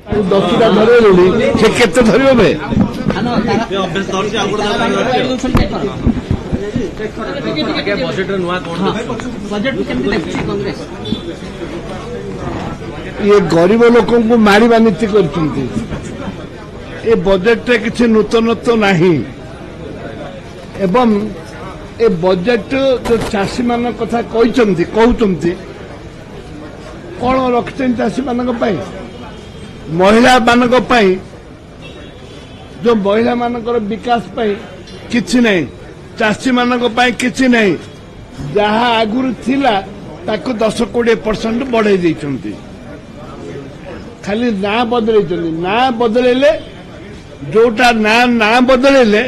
10ଟା ଧରେଇଲୁଣି ସେ କେତେ ଧରିବ ବେ ये गरीब लोक मारिबा नीति करछंती ए बजेट रे किसी नूतनत्व नहीं एवं ए बजेट जो चाषी मान कथा कहते कौन रखते चाषी मान महिला मान जो महिला मानकर विकास किछि नहीं चाषी मान किछि नहीं जहाँ आगुरी थिला ताको 10-20% बढ़ाई देइछंती खाली ना बदल ना बदलैले जोटा ना बदलैले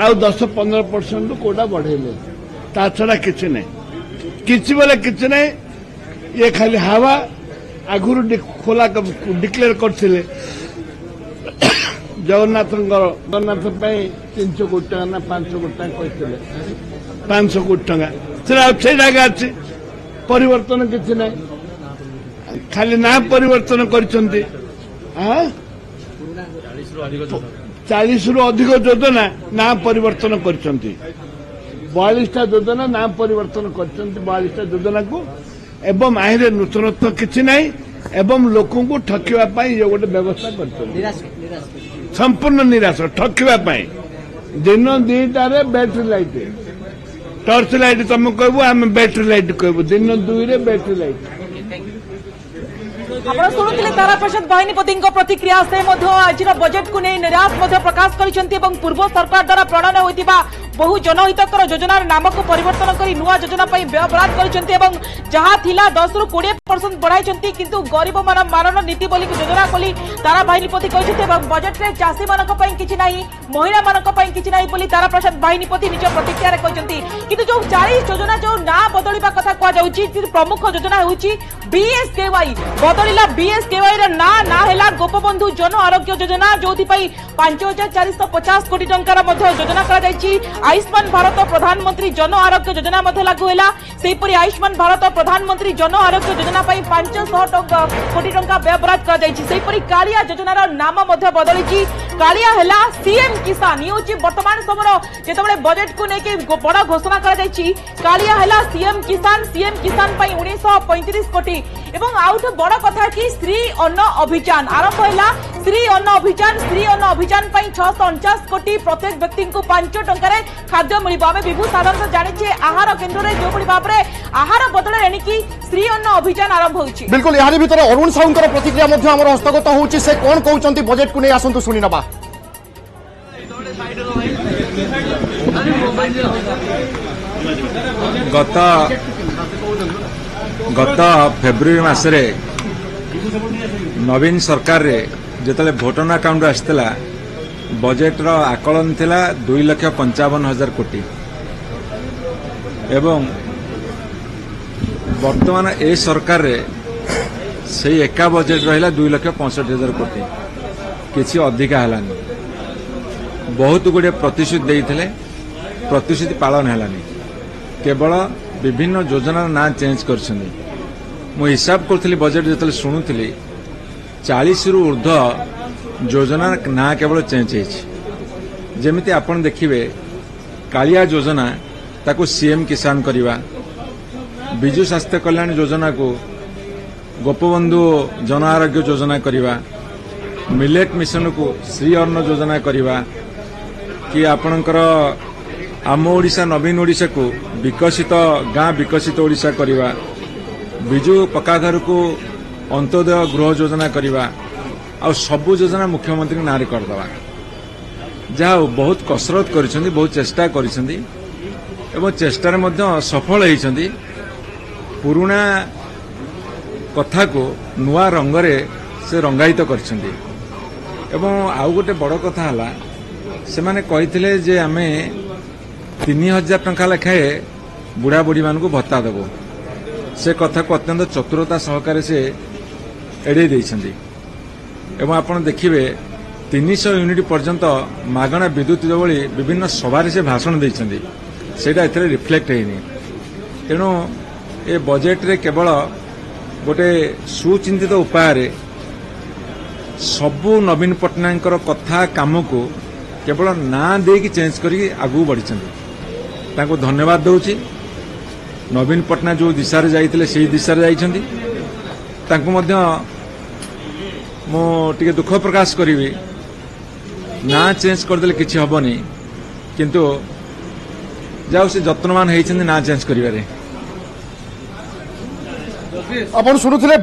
आउ 10-15% कोटा बढ़ेले ता छड़ा किछि नहीं किछि बोले किछि नहीं ये खाली हवा आगुरु खोला डिक्लेयर करथिले जगन्नाथ 300 कोटी टका ना 500 कोटी टका कहते 500 कोटी टका से जगह अच्छी परिवर्तन किछि नहीं खाली ना परिवर्तन करछंती 40 रु अधिक योजना ना परिवर्तन करछंती 42टा योजना ना परिवर्तन करछंती 42टा योजना को एवं आहिरे नूतनत्व किछि नहीं एवं लोकों को ठकिवा पाई ये गोटे व्यवस्था करछंती संपूर्ण निराश ठकिवा पाई दिन 2टारे बैटरी लाइट टॉर्च लाइट तुम कहबो हम बैटरी लाइट कहबो दिन 2 रे बैटरी लाइट आपण शुणुले तारा प्रसाद बाहिनीपति प्रतिक्रिया से आज बजेट को नहीं निराश प्रकाश कर पूर्व सरकार द्वारा प्रणयन होता बहु जनहितकर योजनार नाम को परिवर्तन कर नुआ योजना व्यय बराद कर 10 ରୁ 20% बढ़ाई किंतु गरीब मारण नीति बोली योजना बोली तारा बाहिनीपति बजेट में चाषी मानक किछि नहीं महिला मानक किछि नहीं बोली तारा प्रसाद बाहिनीपति निज प्रतिक्रिया कहते किंतु जो 40 योजना जो ना बदलवा कथा कह प्रमुख योजना होची बीएसकेवाई बदलिला बीएसकेवाई ना ना हेला गोपबंधु जन आरोग्य योजना जो 5450 कोटी टंकार योजना करा आयुष्मान भारत प्रधानमंत्री जन आरोग्य योजना लागू है आयुष्मान भारत प्रधानमंत्री जन आरोग्य योजना 500 कोटी टंका व्यय बराद कालिया योजनार नाम बदली कालिया है सीएम किसान ये हूँ वर्तमान समय जो बजेट को लेकिन बड़ घोषणा कालिया है सीएम किसान 1935 कोटी एवं आउट बड़ कथा कि श्री अन्न अभियान आरंभ है श्री अन्न अभियान 649 कोटी प्रत्येक व्यक्ति को 5 टंकार खाद्य मिल विभू साधारण जाने आहार केन्द्र में जो भाव में आहार बदल एणिकी श्री अन्न अभियान आरंभ होइछि बिल्कुल यारी भीतर अरुण साहुंकर प्रतिक्रिया मध्य हमर हस्तगत होउछि से कोन कहउचंती बजेट को नै आसंतु सुनि नबा गत फेब्रुआरी मासरे नवीन सरकार रे जेतले भोटन अकाउंट आसला बजेट रो आकलन थिला 2,55,000 कोटी एवं वर्तमान ए सरकार रे से एका बजेट रहिला 2,65,000 कोटी किछि अधिका हलानी बहुत गुड़े प्रतिश्रुति देइथिले प्रतिश्रुति पालन हलानी केवल विभिन्न योजना ना चेंज करछनी मु हिसाब करथली बजेट जेतले सुनुथली 40 रु ऊर्ध्व योजना ना केवल चेंज होइछि जेमिति आपण देखिबे कालिया योजना ताको सीएम किसान करिवा विजु स्वास्थ्य कल्याण योजना को गोपबंधु जन आरोग्य योजना करिवा मिलेट मिशन को श्री अन्न योजना करिवा कि आपणकर आम ओडिशा नवीन ओडिशा को विकसित गाँ विकसित ओडिशा करिवा विजु पक्काघर को अंत्योदय गृह योजना करिवा आ सबु योजना मुख्यमंत्री नारी करदवा जहाँ बहुत कसरत करिसेंती बहुत चेष्टा करिसेंती एवं चेष्टार मध्य सफल होइसेंती पुराना कथा को नुआ रंगरे से रंगायित करिसेंती एवं आउ गोटे बड़ कथा हला से माने कहिथिले जे आमे 3,000 टंका लेखाए बुढ़ा बुढ़ी मान को भत्ता देबो से कथा को अत्यंत चतुरता सहकारे से एड़े देइछंती एवं आपण देखिबे 300 यूनिट पर्यंत मागणा विद्युत जोली विभिन्न सभारे से भाषण देइछंती सेटा एथरे रिफ्लेक्ट हेनी तेणु ए बजेट रे केवल गोटे सुचिंतित उपाय सबु नवीन पट्टनायक कथा काम को केवल ना देकी चेंज करी आगू बढ़ी धन्यवाद दूची। नवीन पट्टनायक जो दिशा रे जाइतिले सेही दिशा रे जाइछन्ती तांको मध्य मो टिके दुख प्रकाश करी ना चेंज करदेले किछि हबनी किंतु जाऊ से जत्नवान होइछन्ती ना चेंज करिवारे। आपण शुणुथिले